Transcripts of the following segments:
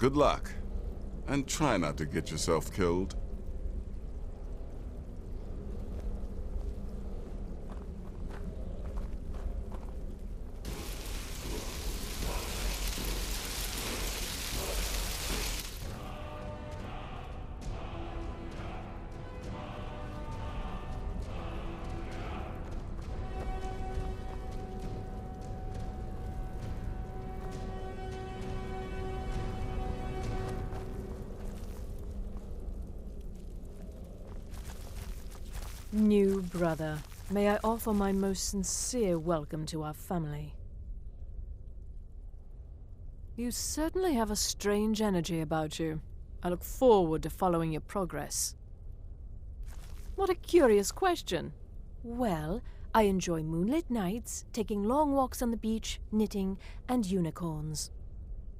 Good luck. And try not to get yourself killed. New brother, may I offer my most sincere welcome to our family. You certainly have a strange energy about you. I look forward to following your progress. What a curious question. Well, I enjoy moonlit nights, taking long walks on the beach, knitting, and unicorns.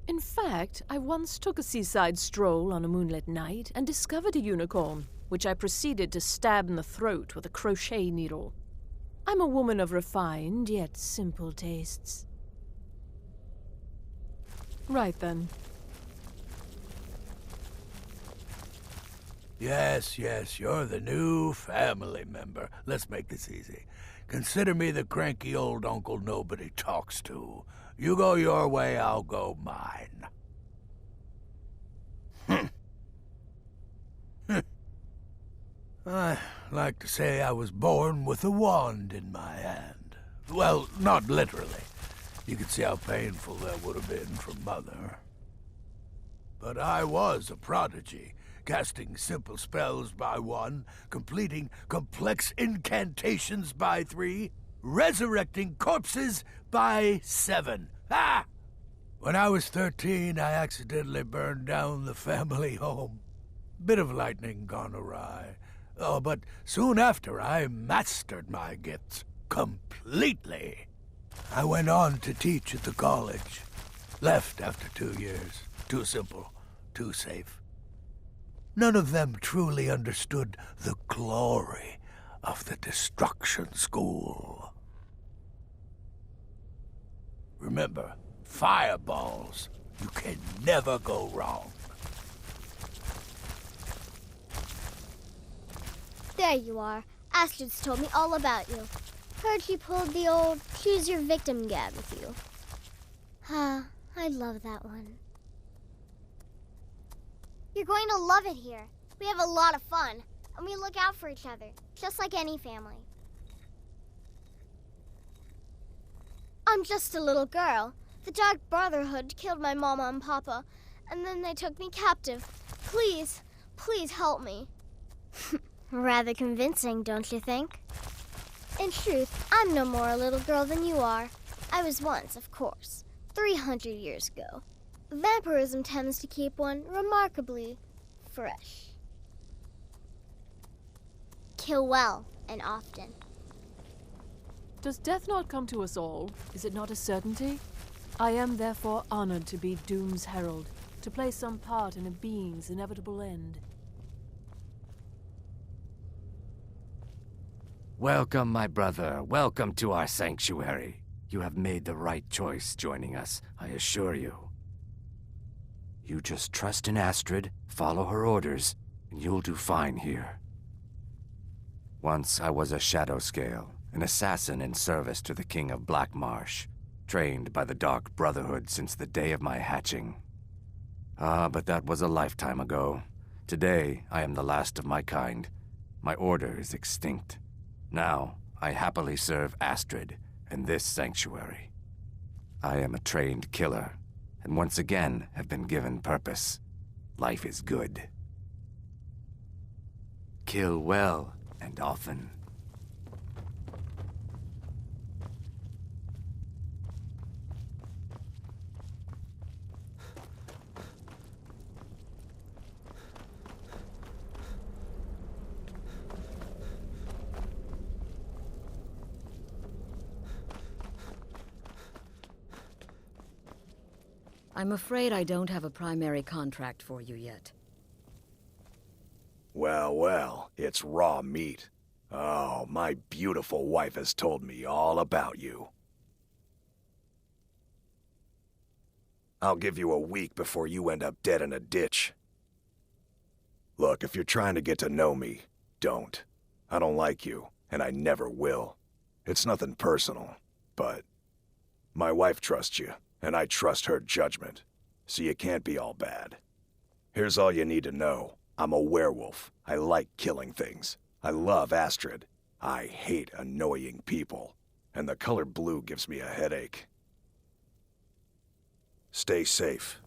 In fact, I once took a seaside stroll on a moonlit night and discovered a unicorn, which I proceeded to stab in the throat with a crochet needle. I'm a woman of refined yet simple tastes. Right then. Yes, you're the new family member. Let's make this easy. Consider me the cranky old uncle nobody talks to. You go your way, I'll go mine. I like to say I was born with a wand in my hand. Well, not literally. You can see how painful that would have been for Mother. But I was a prodigy, casting simple spells by 1, completing complex incantations by 3, resurrecting corpses by 7. Ah! When I was 13, I accidentally burned down the family home. Bit of lightning gone awry. Oh, but soon after, I mastered my gifts completely. I went on to teach at the college. Left after 2 years. Too simple, too safe. None of them truly understood the glory of the Destruction School. Remember, fireballs. You can never go wrong. There you are. Astrid's told me all about you. Heard you pulled the old choose your victim gag with you. Ah, I love that one. You're going to love it here. We have a lot of fun, and we look out for each other, just like any family. I'm just a little girl. The Dark Brotherhood killed my mama and papa, and then they took me captive. Please, please help me. Rather convincing, don't you think? In truth, I'm no more a little girl than you are. I was once, of course, 300 years ago. Vampirism tends to keep one remarkably fresh. Kill well and often. Does death not come to us all? Is it not a certainty? I am therefore honored to be Doom's herald, to play some part in a being's inevitable end. Welcome, my brother. Welcome to our sanctuary. You have made the right choice joining us, I assure you. You just trust in Astrid, follow her orders, and you'll do fine here. Once I was a Shadow Scale, an assassin in service to the King of Black Marsh, trained by the Dark Brotherhood since the day of my hatching. But that was a lifetime ago. Today, I am the last of my kind. My order is extinct. Now, I happily serve Astrid and this sanctuary. I am a trained killer, and once again have been given purpose. Life is good. Kill well and often. I'm afraid I don't have a primary contract for you yet. Well, it's raw meat. Oh, my beautiful wife has told me all about you. I'll give you a week before you end up dead in a ditch. Look, if you're trying to get to know me, don't. I don't like you, and I never will. It's nothing personal, but my wife trusts you, and I trust her judgment, so you can't be all bad. Here's all you need to know. I'm a werewolf. I like killing things. I love Astrid. I hate annoying people, and the color blue gives me a headache. Stay safe.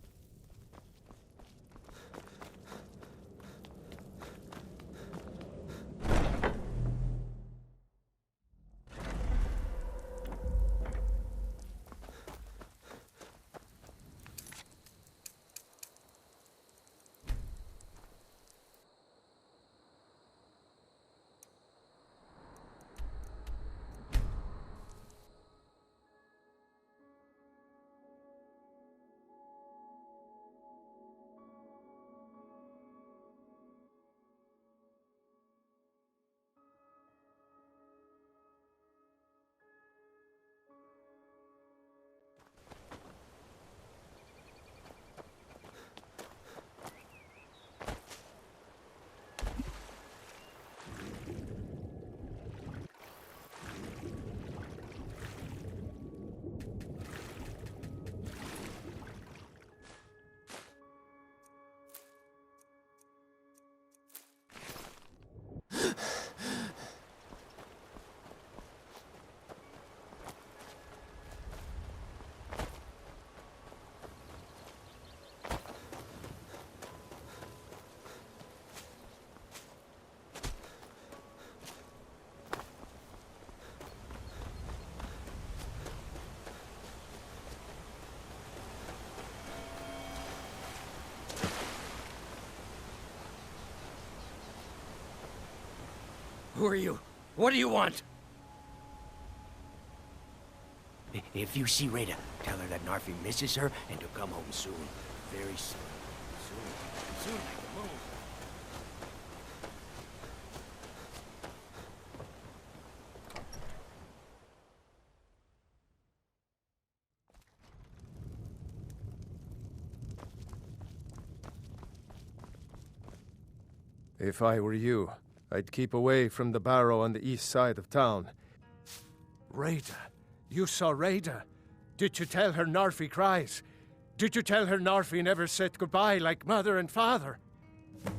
Who are you? What do you want? If you see Rita, tell her that Narfi misses her and to come home soon. Very soon. Soon like the moon. If I were you, I'd keep away from the barrow on the east side of town. Rada, you saw Rada. Did you tell her Narfi cries? Did you tell her Narfi never said goodbye like mother and father?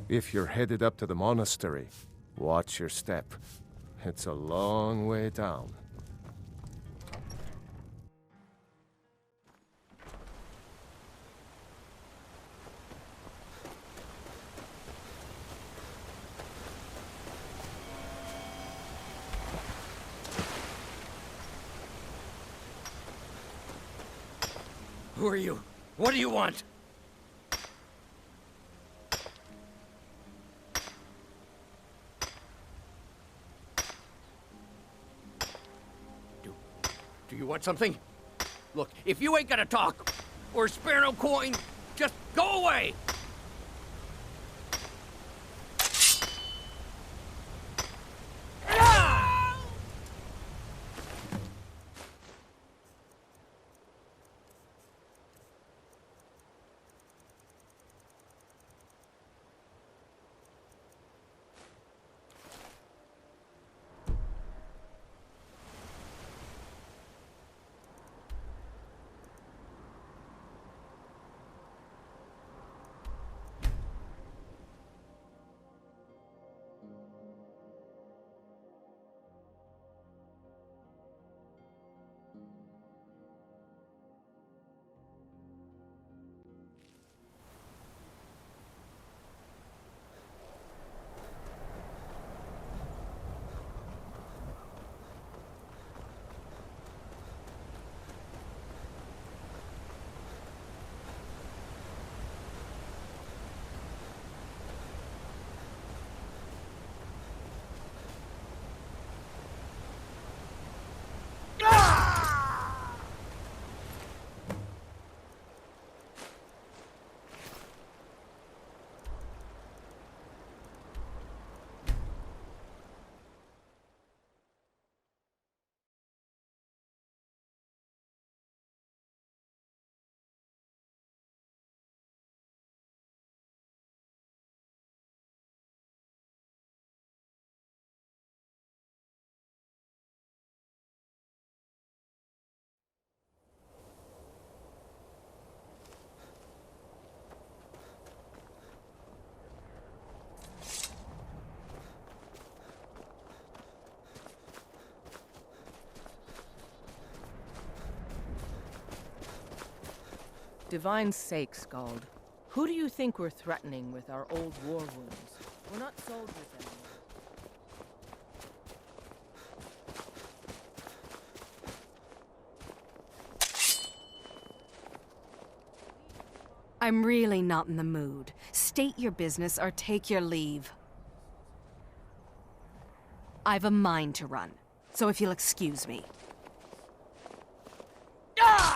If you're headed up to the monastery, watch your step. It's a long way down. Who are you? What do you want? Do you want something? Look, if you ain't gonna talk, or spare no coin, just go away! Divine sake, Skald. Who do you think we're threatening with our old war wounds? We're not soldiers anymore. I'm really not in the mood. State your business or take your leave. I've a mine to run, so if you'll excuse me.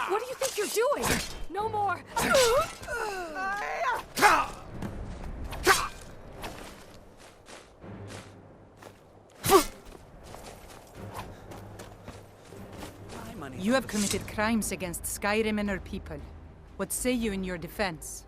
What do you think you're doing? No more! You have committed crimes against Skyrim and her people. What say you in your defense?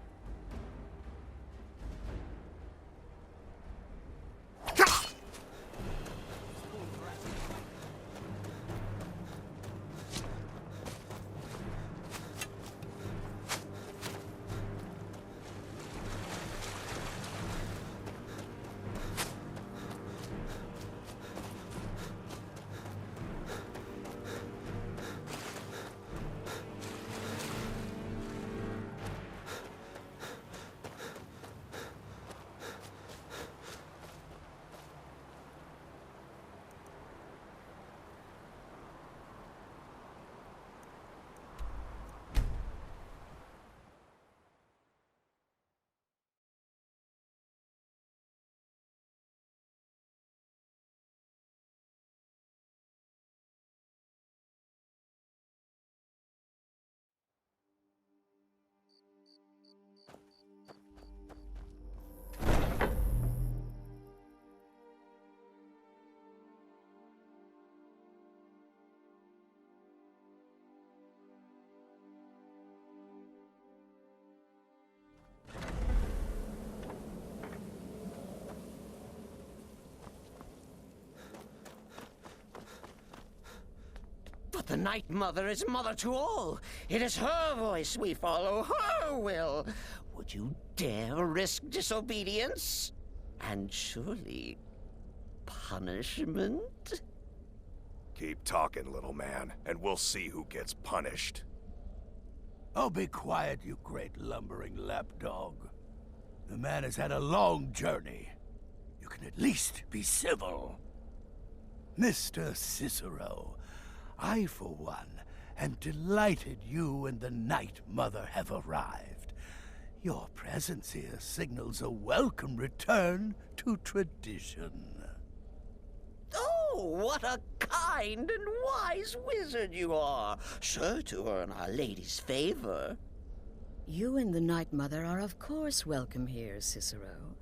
But the Night Mother is mother to all. It is her voice we follow, her will. Would you dare risk disobedience? And surely, punishment? Keep talking, little man, and we'll see who gets punished. Oh, be quiet, you great lumbering lapdog. The man has had a long journey. You can at least be civil. Mr. Cicero, I, for one, am delighted you and the Night Mother have arrived. Your presence here signals a welcome return to tradition. Oh, what a kind and wise wizard you are, sure to earn Our Lady's favor. You and the Night Mother are of course welcome here, Cicero.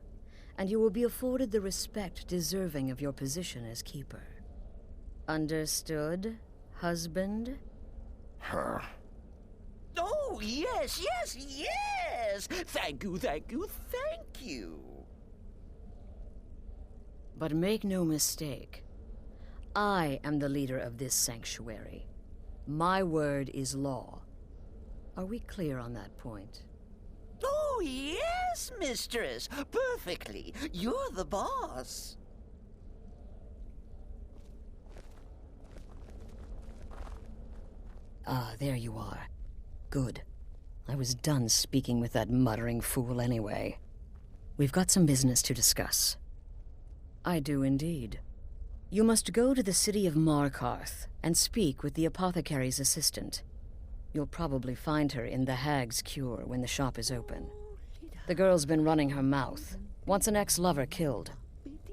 And you will be afforded the respect deserving of your position as keeper. Understood, husband? Her. Oh, yes, yes, yes! Thank you, thank you, thank you. But make no mistake. I am the leader of this sanctuary. My word is law. Are we clear on that point? Oh, yes, mistress. Perfectly. You're the boss. Ah, there you are. Good. I was done speaking with that muttering fool anyway. We've got some business to discuss. I do indeed. You must go to the city of Markarth and speak with the apothecary's assistant. You'll probably find her in the Hag's Cure when the shop is open. The girl's been running her mouth. Wants an ex-lover killed.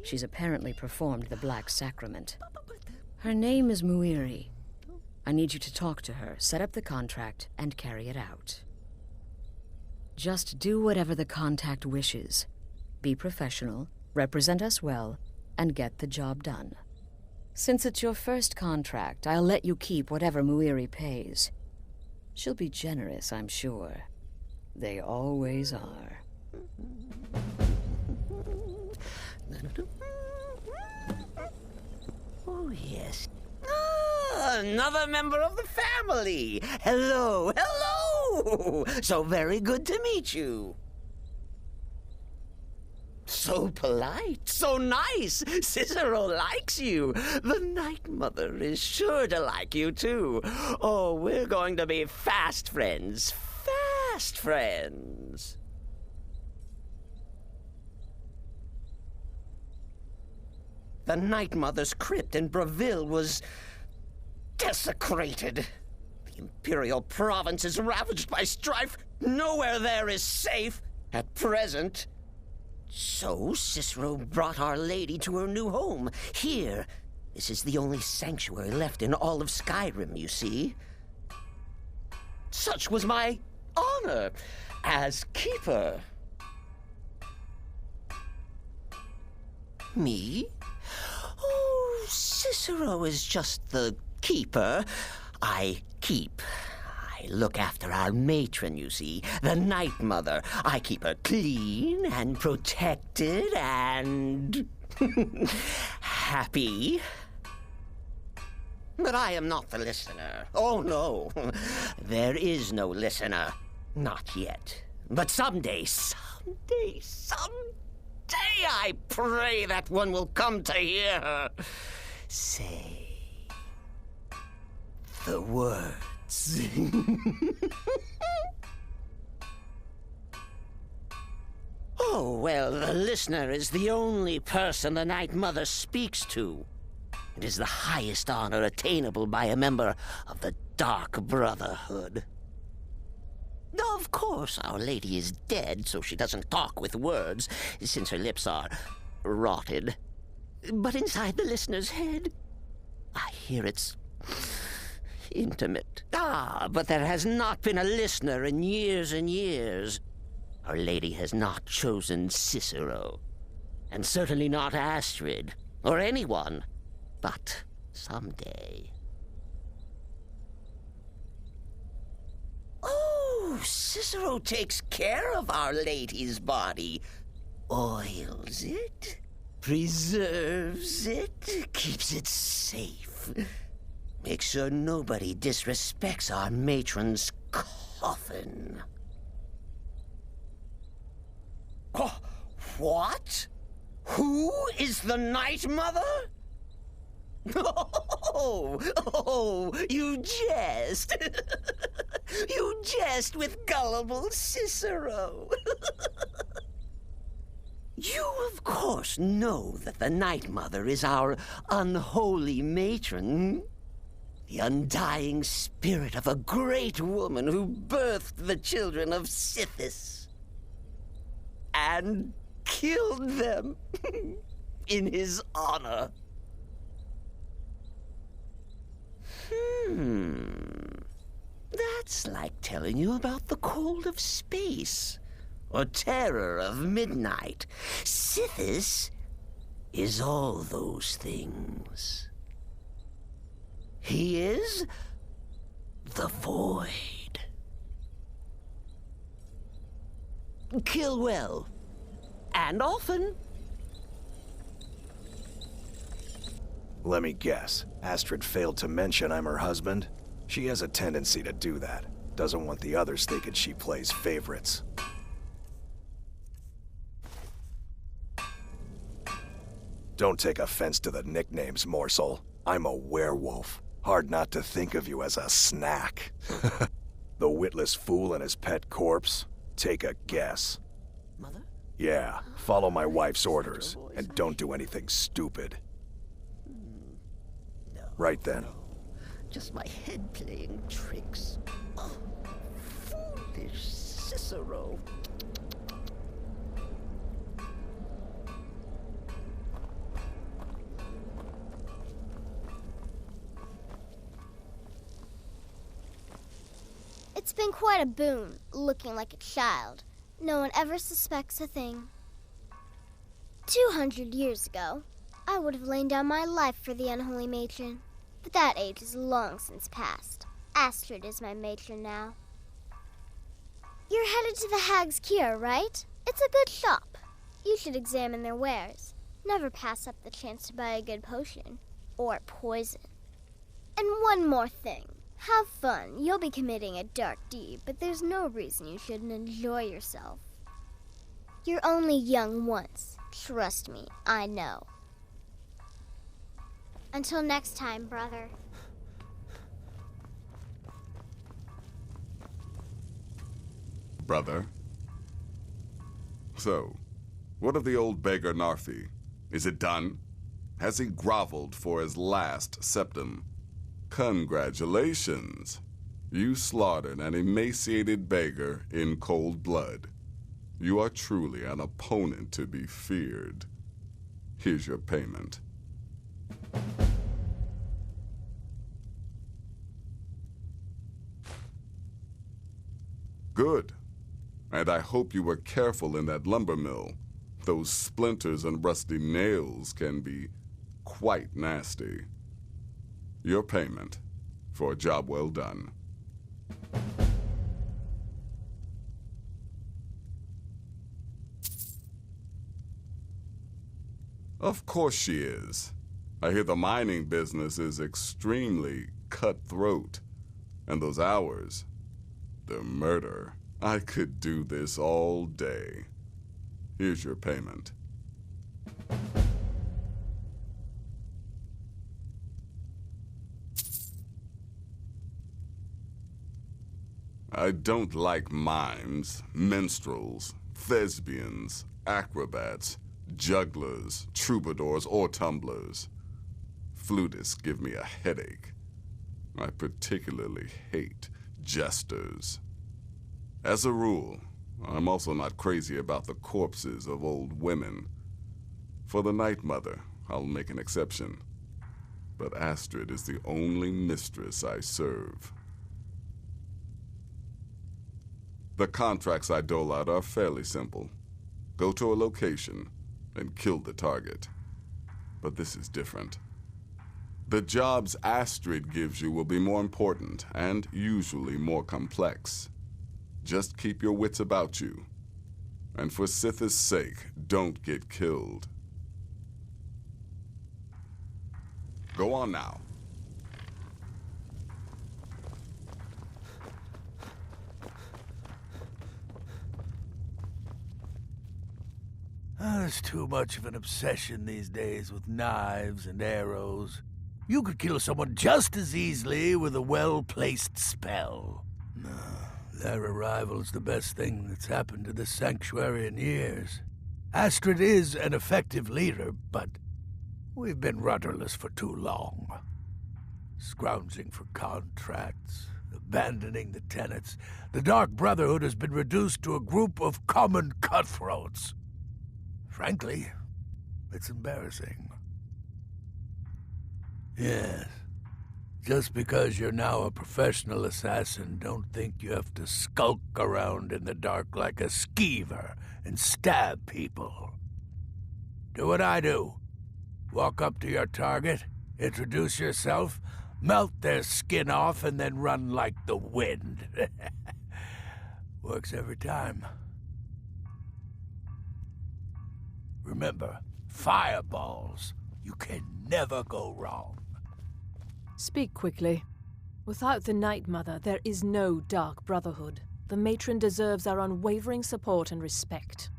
She's apparently performed the Black Sacrament. Her name is Muiri. I need you to talk to her, set up the contract, and carry it out. Just do whatever the contact wishes. Be professional, represent us well, and get the job done. Since it's your first contract, I'll let you keep whatever Muiri pays. She'll be generous, I'm sure. They always are. Oh, yes. Ah, another member of the family. Hello, hello. So very good to meet you. So polite, so nice. Cicero likes you. The Night Mother is sure to like you, too. Oh, we're going to be fast friends. fast friends. The Night Mother's crypt in Breville was desecrated. The Imperial province is ravaged by strife. Nowhere there is safe at present. So Cicero brought Our Lady to her new home. Here, this is the only sanctuary left in all of Skyrim, you see. Such was my honor as keeper. Me? Oh, Cicero is just the keeper. I keep. I look after our matron, you see, the Night Mother. I keep her clean and protected and happy. But I am not the listener. Oh, no. There is no listener. Not yet. But someday, I pray that one will come to hear her say the words. Oh, well, the listener is the only person the Night Mother speaks to. It is the highest honor attainable by a member of the Dark Brotherhood. Of course, Our Lady is dead, so she doesn't talk with words, since her lips are rotted. But inside the listener's head, I hear it's intimate. But there has not been a listener in years and years. Our Lady has not chosen Cicero, and certainly not Astrid, or anyone. But someday. Oh, Cicero takes care of Our Lady's body. Oils it, preserves it, keeps it safe. Makes sure nobody disrespects our matron's coffin. What? Who is the Night Mother? Oh, you jest. You jest with gullible Cicero. You, of course, know that the Night Mother is our unholy matron. The undying spirit of a great woman who birthed the children of Sithis. And killed them in his honor. That's like telling you about the cold of space, or terror of midnight. Sithis is all those things. He is the void. Kill well, and often. Let me guess. Astrid failed to mention I'm her husband? She has a tendency to do that. Doesn't want the others thinking she plays favorites. Don't take offense to the nicknames, morsel. I'm a werewolf. Hard not to think of you as a snack. The witless fool and his pet corpse? Take a guess. Mother? Yeah, follow my wife's orders, and don't do anything stupid. No. Right then. No. Just my head playing tricks. Oh, foolish Cicero. It's been quite a boon, looking like a child. No one ever suspects a thing. 200 years ago, I would have lain down my life for the unholy matron. But that age is long since past. Astrid is my matron now. You're headed to the Hag's Cure, right? It's a good shop. You should examine their wares. Never pass up the chance to buy a good potion. Or poison. And one more thing. Have fun. You'll be committing a dark deed, but there's no reason you shouldn't enjoy yourself. You're only young once. Trust me, I know. Until next time, brother. brother. So, what of the old beggar Narfi? Is it done? Has he groveled for his last septum? Congratulations. You slaughtered an emaciated beggar in cold blood. You are truly an opponent to be feared. Here's your payment. Good. And I hope you were careful in that lumber mill. Those splinters and rusty nails can be quite nasty. Your payment for a job well done. Of course she is. I hear the mining business is extremely cutthroat. And those hours, the murder. I could do this all day. Here's your payment. I don't like mimes, minstrels, thespians, acrobats, jugglers, troubadours, or tumblers. Flutists give me a headache. I particularly hate jesters. As a rule, I'm also not crazy about the corpses of old women. For the Night Mother, I'll make an exception. But Astrid is the only mistress I serve. The contracts I dole out are fairly simple. Go to a location and kill the target. But this is different. The jobs Astrid gives you will be more important and usually more complex. Just keep your wits about you. And for Sith's sake, don't get killed. Go on now. There's too much of an obsession these days with knives and arrows. You could kill someone just as easily with a well-placed spell. Their arrival's the best thing that's happened to this sanctuary in years. Astrid is an effective leader, but we've been rudderless for too long. Scrounging for contracts, abandoning the tenants. The Dark Brotherhood has been reduced to a group of common cutthroats. Frankly, it's embarrassing. Yes. Just because you're now a professional assassin, don't think you have to skulk around in the dark like a skeever and stab people. Do what I do. Walk up to your target, introduce yourself, melt their skin off, and then run like the wind. Works every time. Remember, fireballs. You can never go wrong. Speak quickly. Without the Night Mother, there is no Dark Brotherhood. The matron deserves our unwavering support and respect.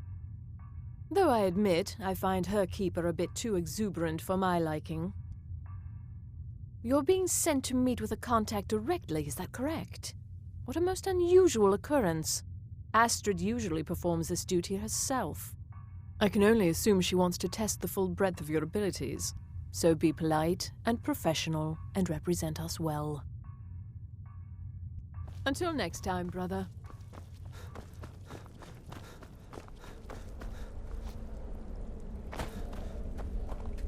Though I admit, I find her keeper a bit too exuberant for my liking. You're being sent to meet with a contact directly, is that correct? What a most unusual occurrence. Astrid usually performs this duty herself. I can only assume she wants to test the full breadth of your abilities. So be polite and professional and represent us well. Until next time, brother.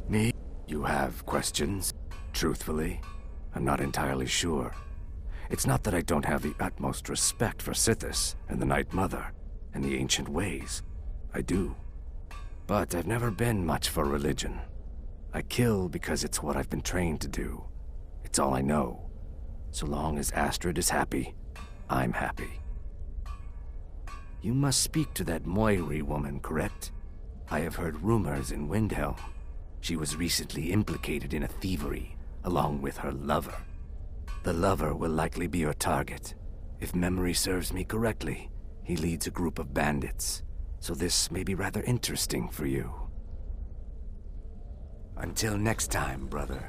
Me? You have questions? Truthfully, I'm not entirely sure. It's not that I don't have the utmost respect for Sithis and the Night Mother and the ancient ways. I do. But I've never been much for religion. I kill because it's what I've been trained to do. It's all I know. So long as Astrid is happy, I'm happy. You must speak to that Moiri woman, correct? I have heard rumors in Windhelm. She was recently implicated in a thievery, along with her lover. The lover will likely be your target. If memory serves me correctly, he leads a group of bandits. So this may be rather interesting for you. Until next time, brother.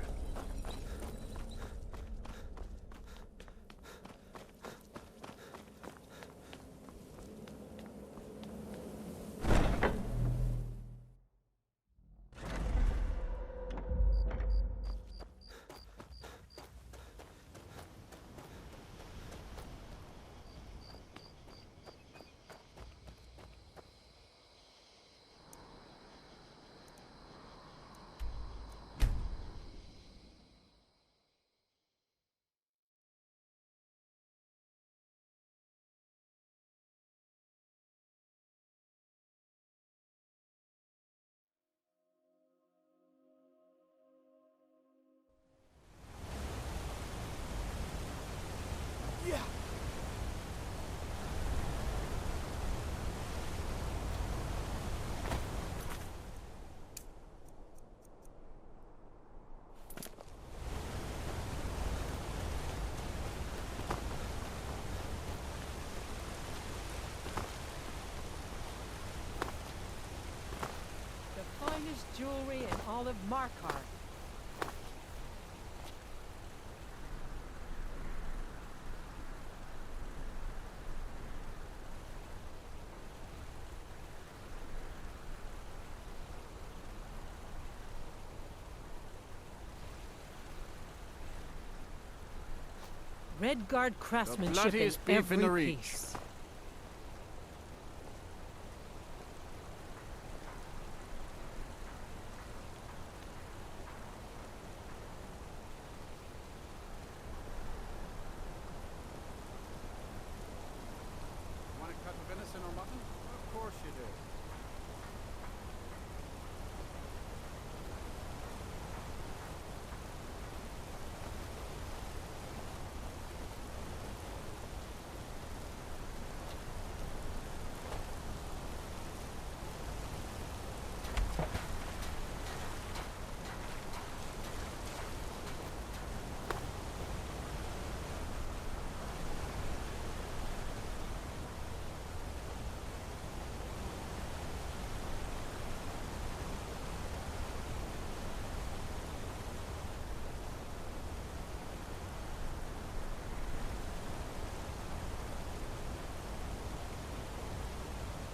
finest jewelry in all of Markarth. Redguard craftsmanship in bloodiest beef every in the reach. piece. Want a cut of venison or mutton? Of course you do.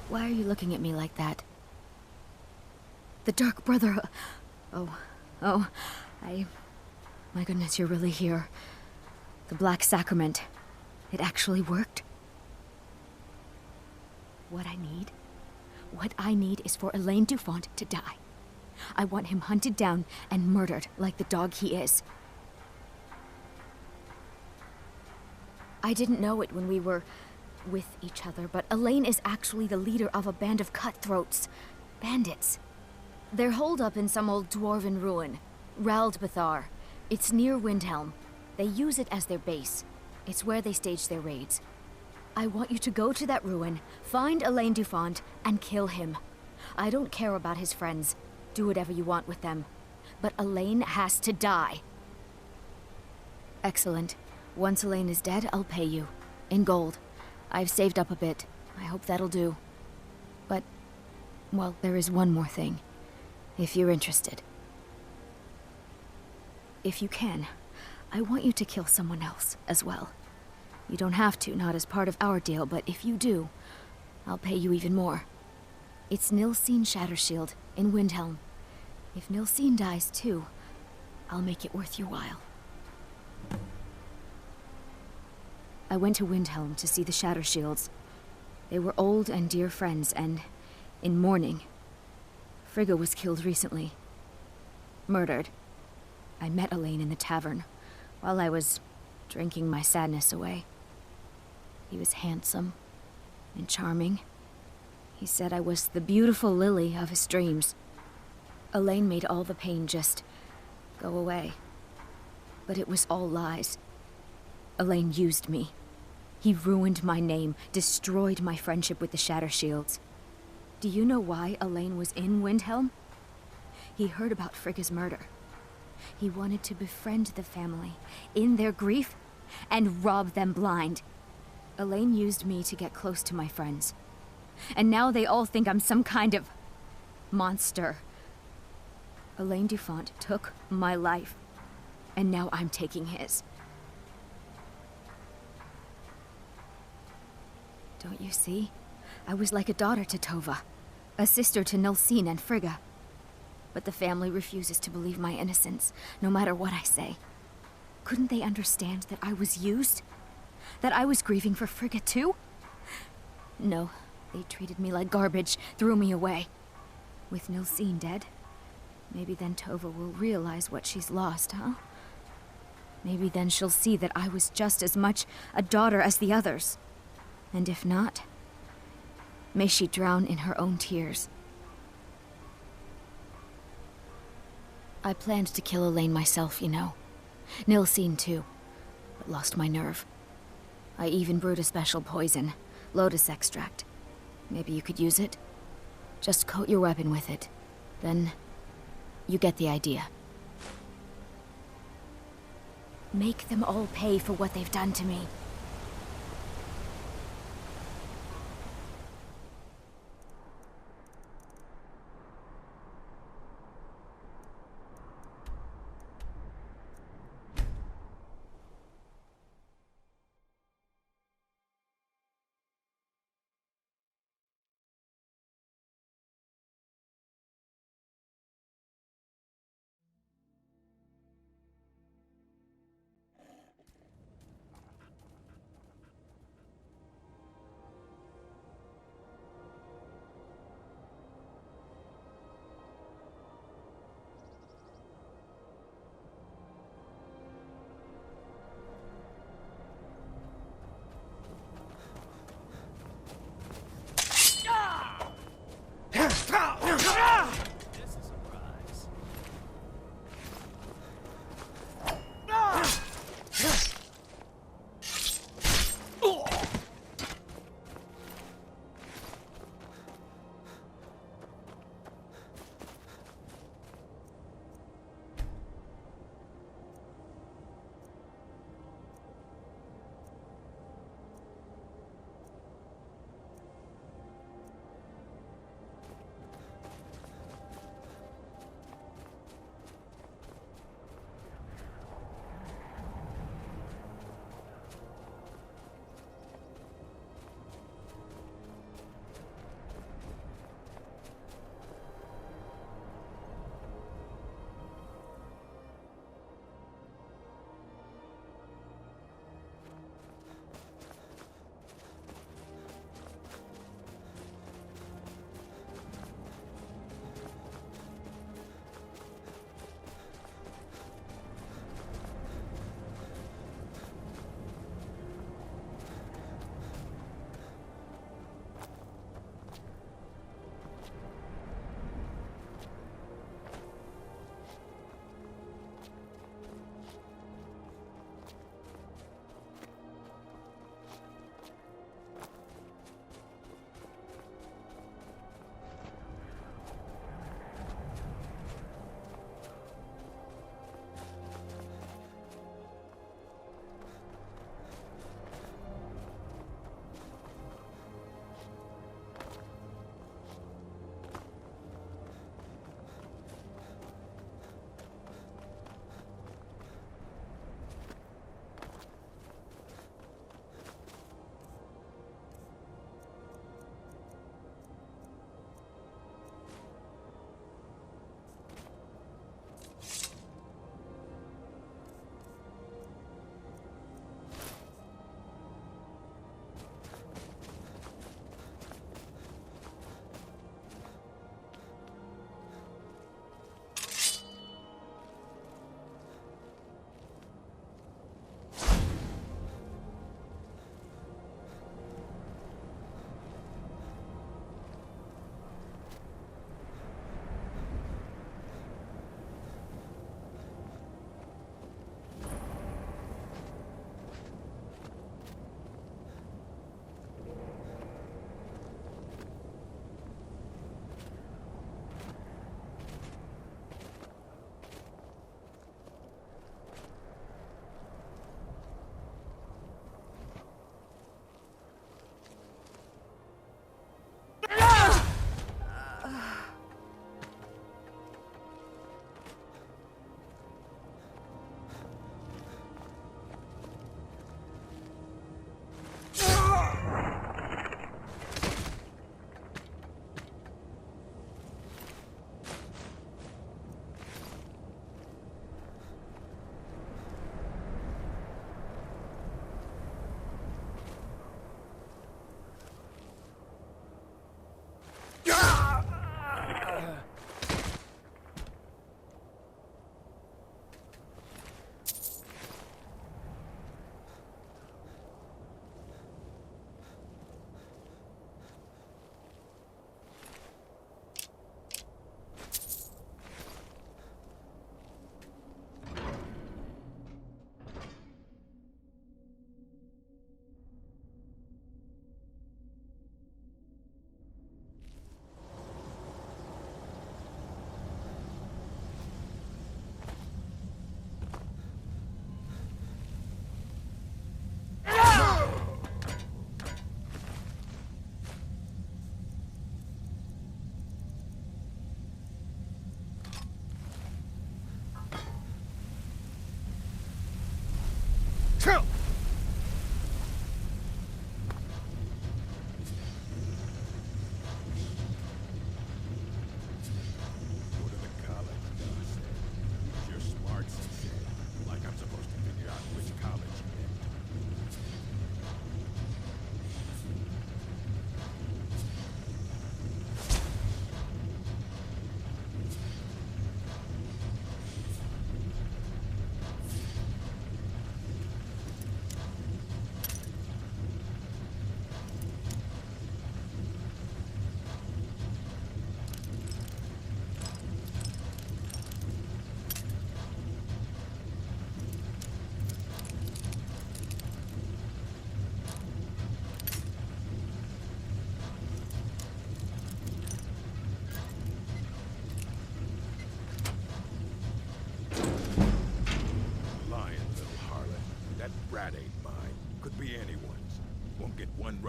Why are you looking at me like that? The Dark Brotherhood... My goodness, you're really here. The Black Sacrament. It actually worked? What I need is for Elaine Dufont to die. I want him hunted down and murdered like the dog he is. I didn't know it when we were with each other, but Elaine is actually the leader of a band of cutthroats. Bandits. They're holed up in some old dwarven ruin. Raldbathar. It's near Windhelm. They use it as their base. It's where they stage their raids. I want you to go to that ruin, find Elaine Dufont, and kill him. I don't care about his friends. Do whatever you want with them. But Elaine has to die. Excellent. Once Elaine is dead, I'll pay you. In gold. I've saved up a bit. I hope that'll do. But, well, there is one more thing. If you're interested. If you can, I want you to kill someone else as well. You don't have to, not as part of our deal, but if you do, I'll pay you even more. It's Nilsine Shattershield in Windhelm. If Nilsine dies too, I'll make it worth your while. I went to Windhelm to see the Shattershields. They were old and dear friends, and in mourning. Frigga was killed recently. Murdered. I met Elaine in the tavern, while I was drinking my sadness away. He was handsome and charming. He said I was the beautiful lily of his dreams. Elaine made all the pain just go away. But it was all lies. Elaine used me. He ruined my name, destroyed my friendship with the Shattershields. Do you know why Elaine was in Windhelm? He heard about Frigga's murder. He wanted to befriend the family, in their grief, and rob them blind. Elaine used me to get close to my friends. And now they all think I'm some kind of monster. Elaine Dufont took my life, and now I'm taking his. Don't you see? I was like a daughter to Tova, a sister to Nilsine and Frigga. But the family refuses to believe my innocence, no matter what I say. Couldn't they understand that I was used? That I was grieving for Frigga too? No, they treated me like garbage, threw me away. With Nilsine dead, maybe then Tova will realize what she's lost, huh? Maybe then she'll see that I was just as much a daughter as the others. And if not, may she drown in her own tears. I planned to kill Elaine myself, you know. Nilsine too, but lost my nerve. I even brewed a special poison, lotus extract. Maybe you could use it? Just coat your weapon with it. Then, you get the idea. Make them all pay for what they've done to me.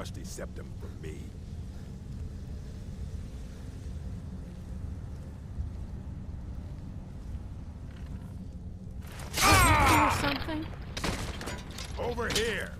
rusty septum from me. Or something? Over here!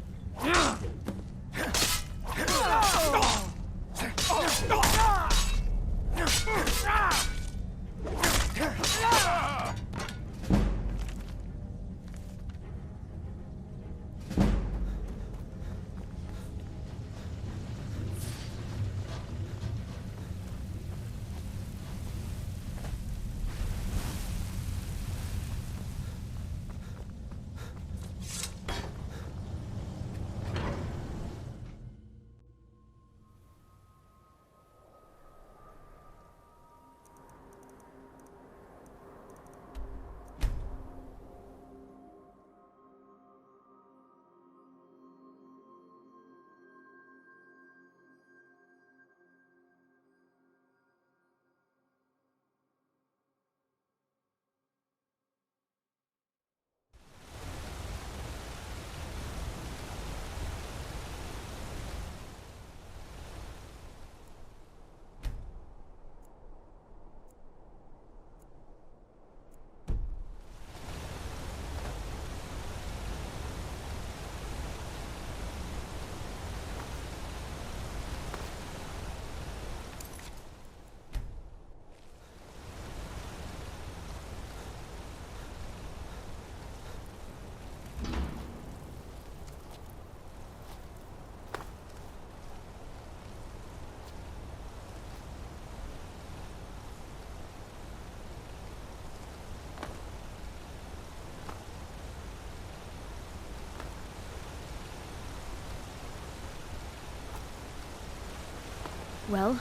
Well,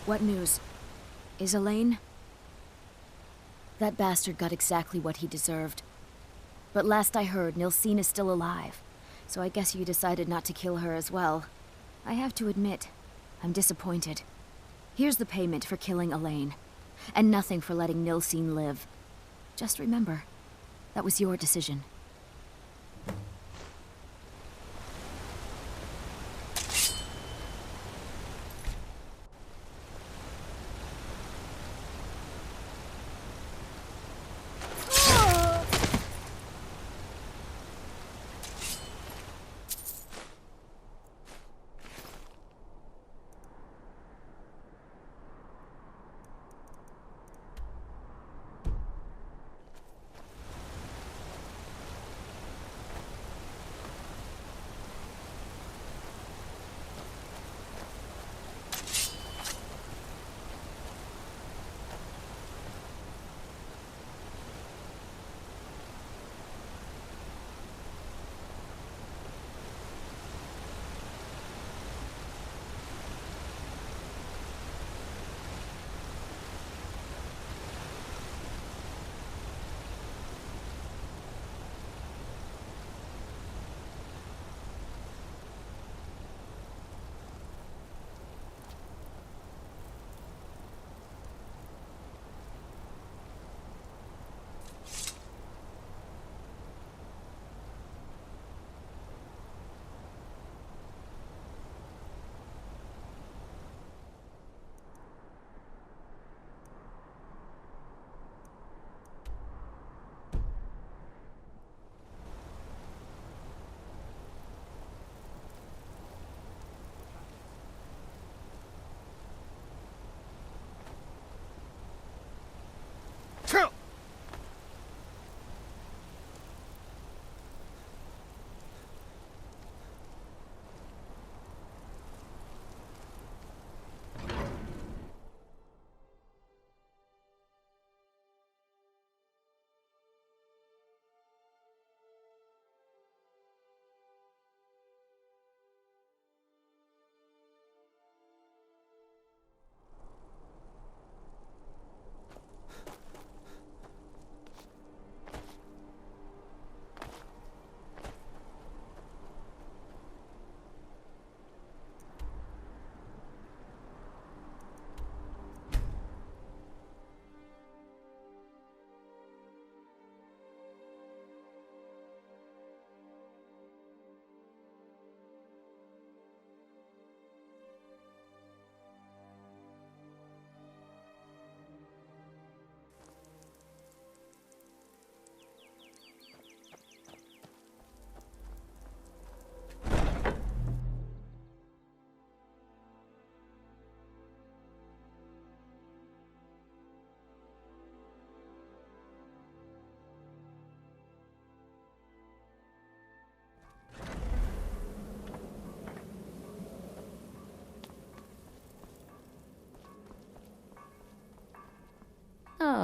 what news? Is Elaine? That bastard got exactly what he deserved. But last I heard, Nilsine is still alive. So I guess you decided not to kill her as well. I have to admit, I'm disappointed. Here's the payment for killing Elaine. And nothing for letting Nilsine live. Just remember, that was your decision.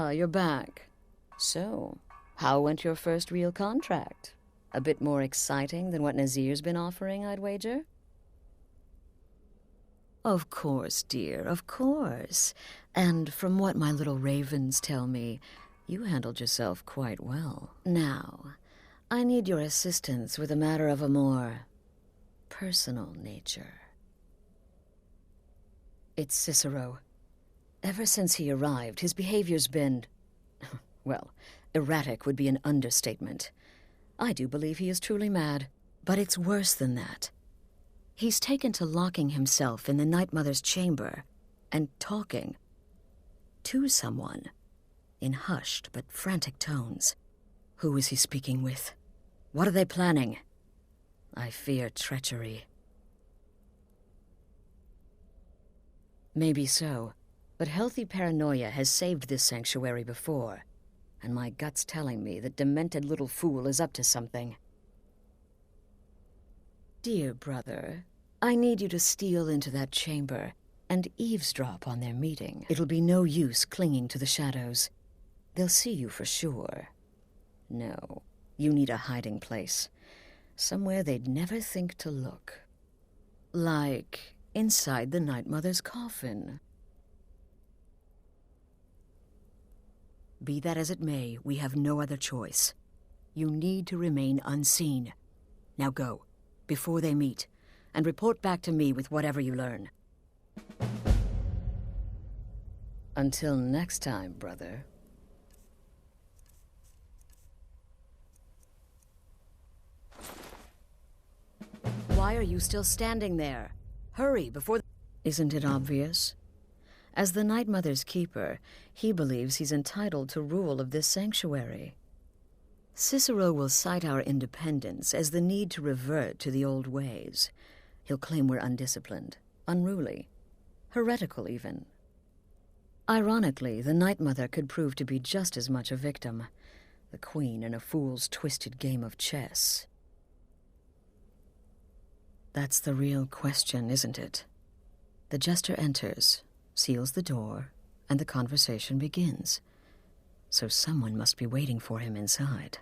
Ah, you're back. So, how went your first real contract? A bit more exciting than what Nazir's been offering, I'd wager? Of course, dear, of course. And from what my little ravens tell me, you handled yourself quite well. Now, I need your assistance with a matter of a more personal nature. It's Cicero. Ever since he arrived, his behavior's been, well, erratic would be an understatement. I do believe he is truly mad, but it's worse than that. He's taken to locking himself in the Night Mother's chamber and talking to someone in hushed but frantic tones. Who is he speaking with? What are they planning? I fear treachery. Maybe so, but healthy paranoia has saved this sanctuary before, and my gut's telling me that demented little fool is up to something. Dear brother, I need you to steal into that chamber and eavesdrop on their meeting. It'll be no use clinging to the shadows. They'll see you for sure. No, you need a hiding place. Somewhere they'd never think to look. Like inside the Night Mother's coffin. Be that as it may, we have no other choice. You need to remain unseen. Now go, before they meet, and report back to me with whatever you learn. Until next time, brother. Why are you still standing there? Hurry, before... Isn't it obvious? As the Night Mother's keeper, he believes he's entitled to rule of this sanctuary. Cicero will cite our independence as the need to revert to the old ways. He'll claim we're undisciplined, unruly, heretical even. Ironically, the Night Mother could prove to be just as much a victim, the queen in a fool's twisted game of chess. That's the real question, isn't it? The jester enters, seals the door, and the conversation begins. So someone must be waiting for him inside.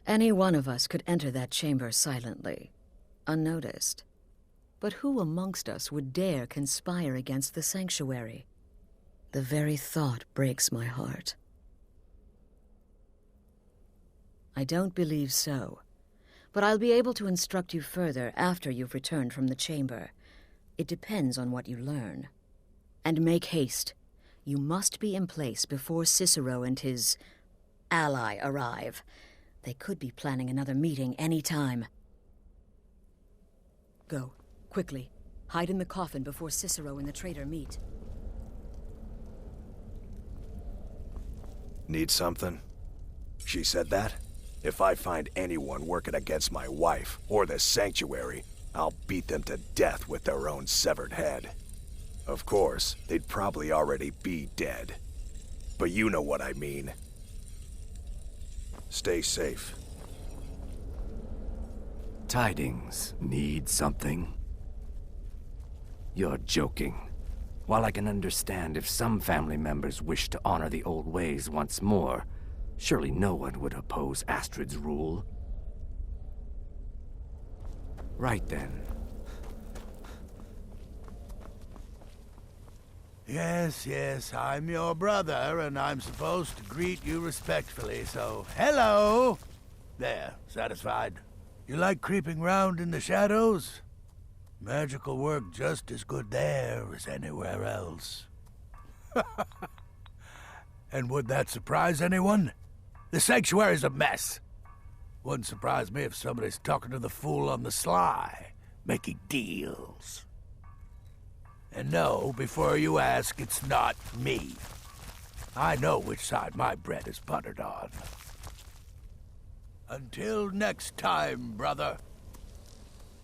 Any one of us could enter that chamber silently, unnoticed. But who amongst us would dare conspire against the sanctuary? The very thought breaks my heart. I don't believe so, but I'll be able to instruct you further after you've returned from the chamber. It depends on what you learn. And make haste. You must be in place before Cicero and his ally arrive. They could be planning another meeting any time. Go, quickly. Hide in the coffin before Cicero and the traitor meet. Need something? She said that? If I find anyone working against my wife or the sanctuary, I'll beat them to death with their own severed head. Of course, they'd probably already be dead. But you know what I mean. Stay safe. Tidings. Need something? You're joking. While I can understand if some family members wish to honor the old ways once more, surely no one would oppose Astrid's rule. Right then. Yes, I'm your brother, and I'm supposed to greet you respectfully, so hello! There, satisfied? You like creeping round in the shadows? Magical work just as good there as anywhere else. And would that surprise anyone? The sanctuary's a mess. Wouldn't surprise me if somebody's talking to the fool on the sly, making deals. And no, before you ask, it's not me. I know which side my bread is buttered on. Until next time, brother.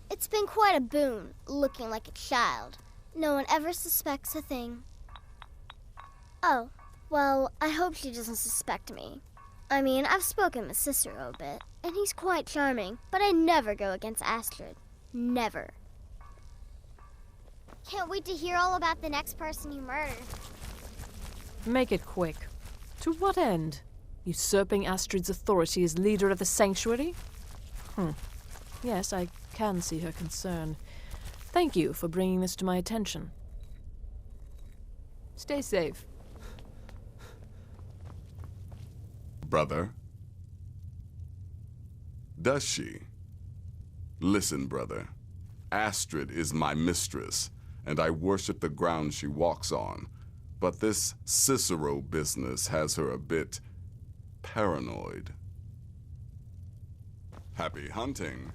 It's been quite a boon, looking like a child. No one ever suspects a thing. Oh, well, I hope she doesn't suspect me. I mean, I've spoken with Cicero a bit, and he's quite charming, but I never go against Astrid. Never. Can't wait to hear all about the next person you murdered. Make it quick. To what end? Usurping Astrid's authority as leader of the Sanctuary? Yes, I can see her concern. Thank you for bringing this to my attention. Stay safe. Brother? Does she? Listen, brother. Astrid is my mistress, and I worship the ground she walks on. But this Cicero business has her a bit paranoid. Happy hunting.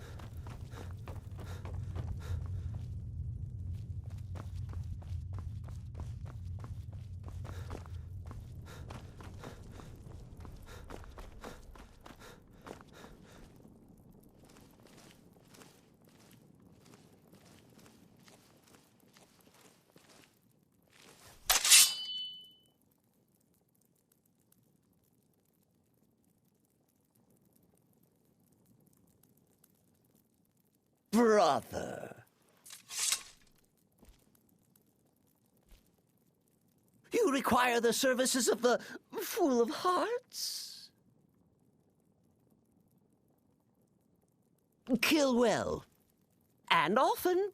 Brother. You require the services of the Fool of Hearts? Kill well. And often.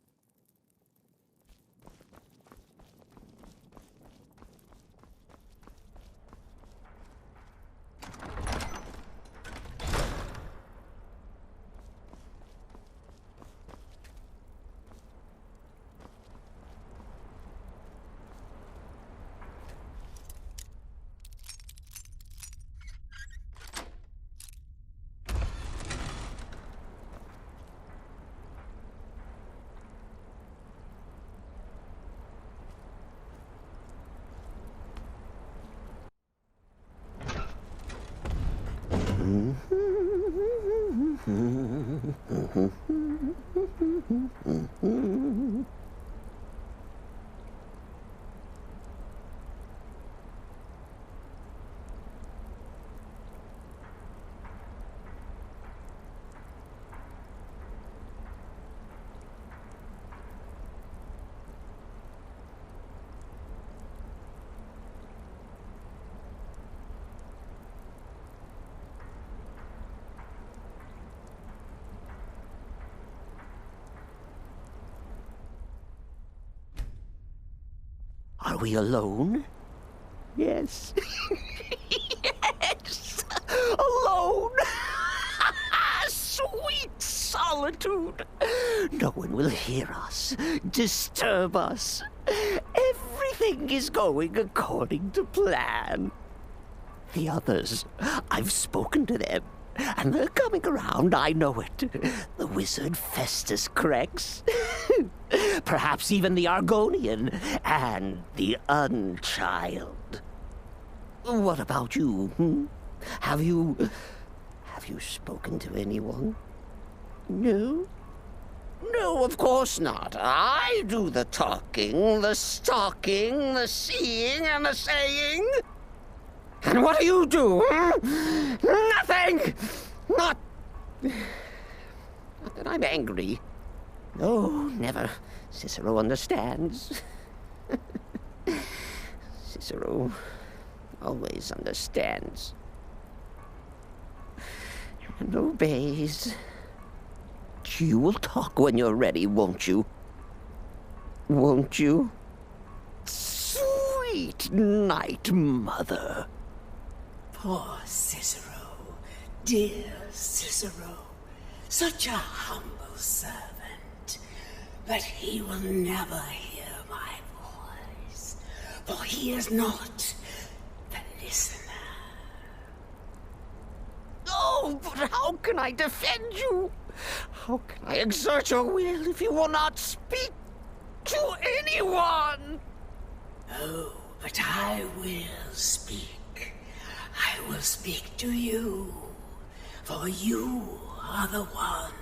Are we alone? Yes. Yes! Alone! Sweet solitude! No one will hear us, disturb us. Everything is going according to plan. The others, I've spoken to them, and they're coming around, I know it. The wizard Festus Crex. Perhaps even the Argonian and the Unchild. What about you? Have you spoken to anyone? No? No, of course not. I do the talking, the stalking, the seeing, and the saying. And what do you do? Nothing! Not that I'm angry. No, never. Cicero understands. Cicero always understands. And obeys. You will talk when you're ready, won't you? Won't you? Sweet night, mother. Poor Cicero, dear Cicero, such a humble servant, but he will never hear my voice, for he is not the listener. Oh, but how can I defend you? How can I exert your will if you will not speak to anyone? Oh, but I will speak. I will speak to you, for you are the one.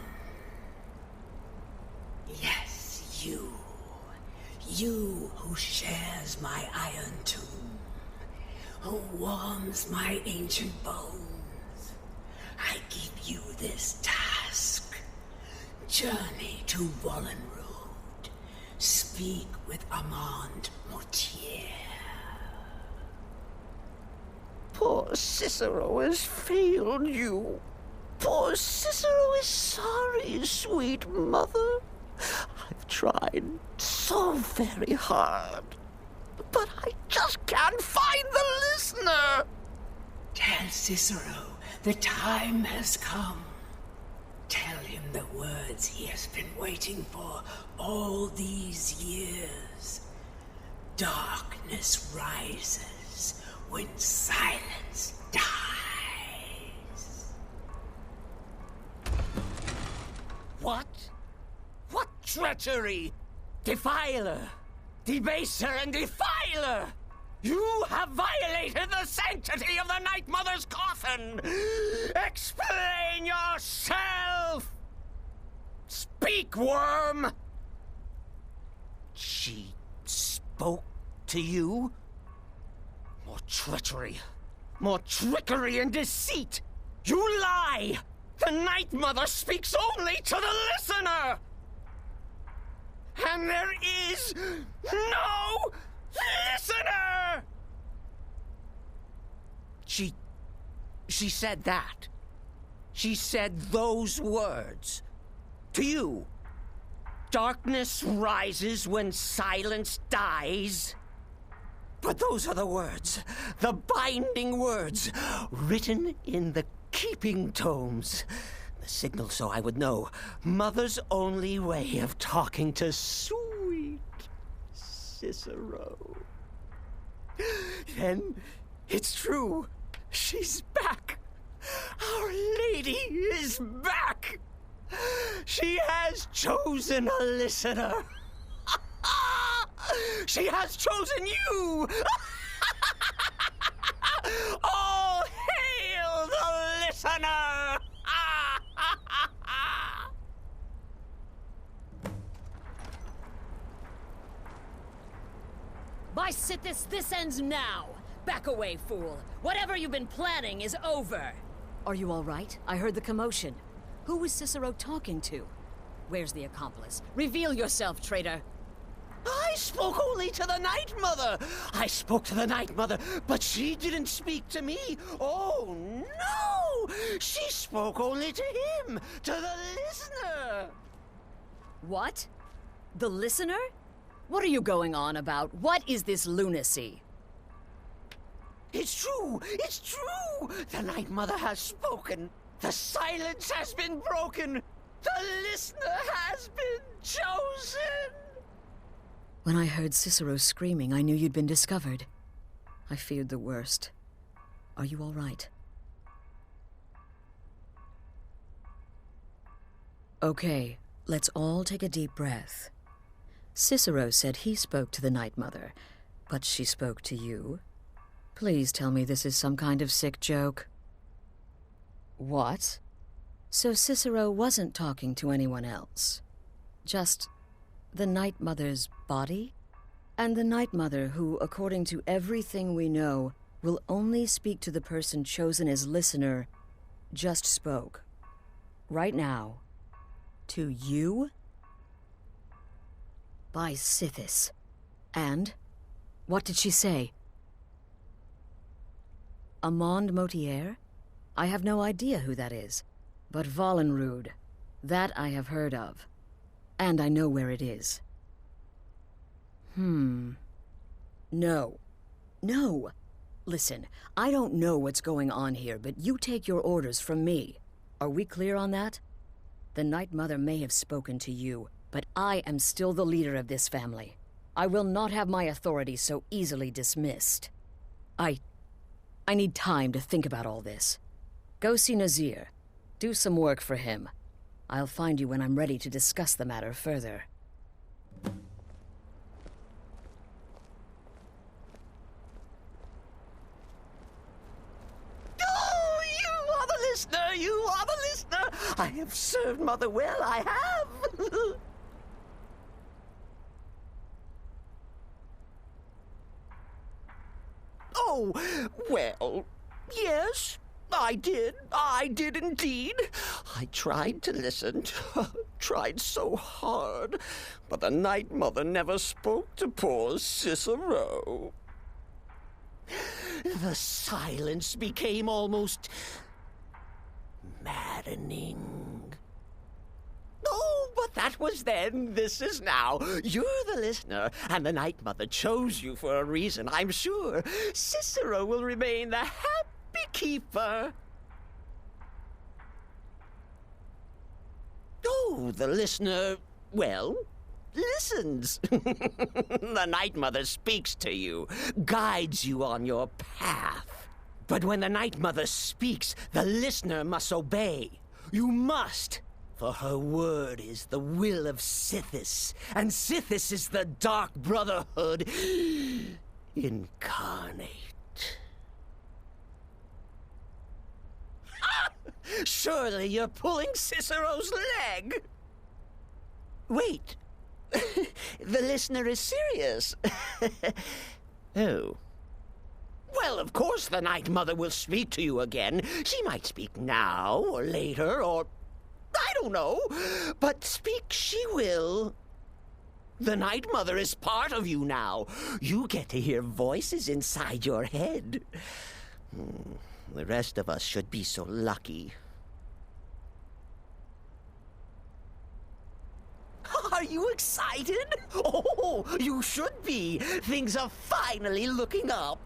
Yes, you. You who shares my iron tomb, who warms my ancient bones. I give you this task. Journey to Wallenroad. Speak with Armand Mortier. Poor Cicero has failed you. Poor Cicero is sorry, sweet mother. I've tried so very hard, but I just can't find the listener. Tell Cicero the time has come. Tell him the words he has been waiting for all these years. Darkness rises when silence dies. What? What treachery? Defiler! Debaser and defiler! You have violated the sanctity of the Night Mother's coffin! Explain yourself! Speak, worm! She spoke to you? More treachery, more trickery and deceit! You lie! The Night Mother speaks only to the listener! And there is no listener! She said that. She said those words. To you. Darkness rises when silence dies. But those are the words, the binding words, written in the keeping tomes. The signal so I would know. Mother's only way of talking to sweet Cicero. Then it's true. She's back. Our Lady is back. She has chosen a listener. She has chosen you. All hail the listener. By Sithis, this ends now! Back away, fool! Whatever you've been planning is over! Are you all right? I heard the commotion. Who was Cicero talking to? Where's the accomplice? Reveal yourself, traitor! I spoke only to the Night Mother. I spoke to the Night Mother, but she didn't speak to me. Oh, no! She spoke only to him, to the listener. What? The listener? What are you going on about? What is this lunacy? It's true! It's true! The Night Mother has spoken. The silence has been broken. The listener has been chosen! When I heard Cicero screaming, I knew you'd been discovered. I feared the worst. Are you all right? Okay, let's all take a deep breath. Cicero said he spoke to the Night Mother, but she spoke to you. Please tell me this is some kind of sick joke. What? So Cicero wasn't talking to anyone else? Just the Night Mother's body? And the Night Mother who, according to everything we know, will only speak to the person chosen as listener, just spoke. Right now. To you? By Sithis. And? What did she say? Amand Motier? I have no idea who that is. But Vollenrud, that I have heard of. And I know where it is. No. No! Listen, I don't know what's going on here, but you take your orders from me. Are we clear on that? The Night Mother may have spoken to you, but I am still the leader of this family. I will not have my authority so easily dismissed. I need time to think about all this. Go see Nazir. Do some work for him. I'll find you when I'm ready to discuss the matter further. Oh, you are the listener! You are the listener! I have served Mother well, I have! Oh, well, yes, I did. I did indeed. I tried to listen, tried so hard, but the Night Mother never spoke to poor Cicero. The silence became almost maddening. Oh, but that was then. This is now. You're the listener, and the Night Mother chose you for a reason, I'm sure. Cicero will remain the happy keeper. Oh, the listener, well, listens. The Night Mother speaks to you, guides you on your path. But when the Night Mother speaks, the listener must obey. You must. For her word is the will of Sithis, and Sithis is the Dark Brotherhood incarnate. Surely you're pulling Cicero's leg. Wait. The listener is serious. Oh. Well, of course the Night Mother will speak to you again. She might speak now, or later, or I don't know, but speak she will. The Night Mother is part of you now. You get to hear voices inside your head. The rest of us should be so lucky. Are you excited? Oh, you should be. Things are finally looking up.